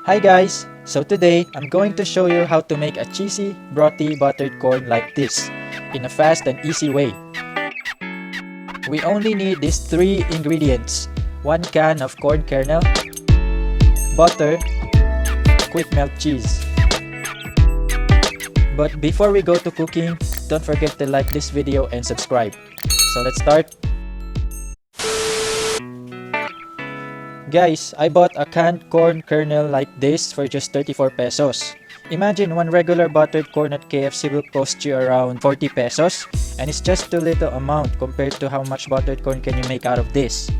Hi guys! So today, I'm going to show you how to make a cheesy, brothy buttered corn like this in a fast and easy way. We only need these 3 ingredients: 1 can of corn kernel, butter, Quickmelt cheese. But before we go to cooking, don't forget to like this video and subscribe. So let's start. Guys, I bought a canned corn kernel like this for just 34 pesos. Imagine one regular buttered corn at KFC will cost you around 40 pesos, and it's just too little amount compared to how much buttered corn can you make out of this.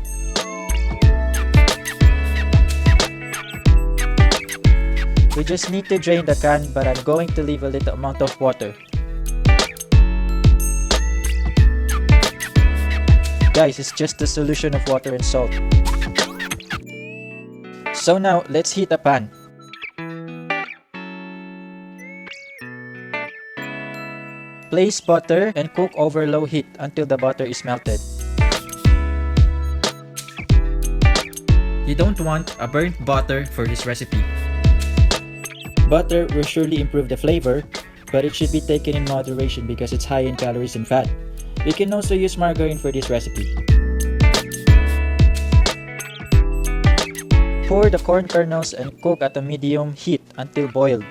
We just need to drain the can, but I'm going to leave a little amount of water. Guys, it's just a solution of water and salt. So now, let's heat a pan. Place butter and cook over low heat until the butter is melted. You don't want a burnt butter for this recipe. Butter will surely improve the flavor, but it should be taken in moderation because it's high in calories and fat. You can also use margarine for this recipe. Pour the corn kernels and cook at a medium heat until boiled.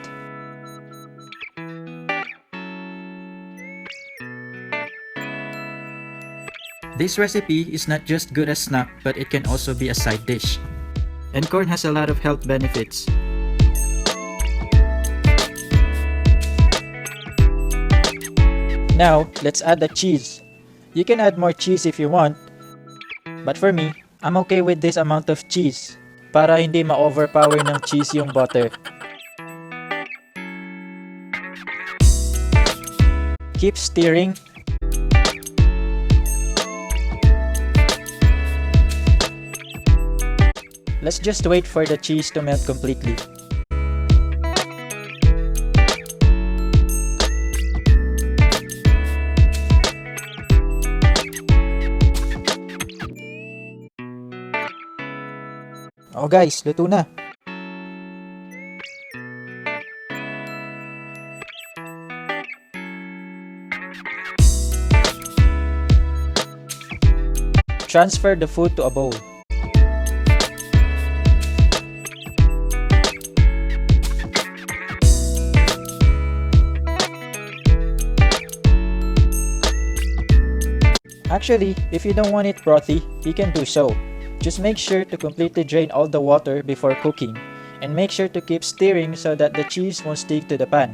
This recipe is not just good as snack, but it can also be a side dish. And corn has a lot of health benefits. Now, let's add the cheese. You can add more cheese if you want, but for me, I'm okay with this amount of cheese para hindi ma-overpower ng cheese yung butter. Keep stirring. Let's just wait for the cheese to melt completely. Oh guys, luto na. Transfer the food to a bowl. Actually, if you don't want it brothy, you can do so. Just make sure to completely drain all the water before cooking, and make sure to keep stirring so that the cheese won't stick to the pan.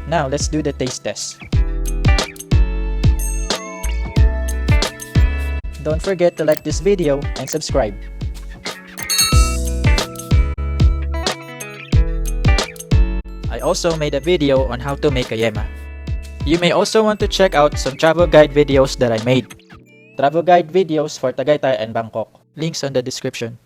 Now let's do the taste test. Don't forget to like this video and subscribe. I also made a video on how to make a yema. You may also want to check out some travel guide videos that I made. Travel guide videos for Tagaytay and Bangkok. Links on the description.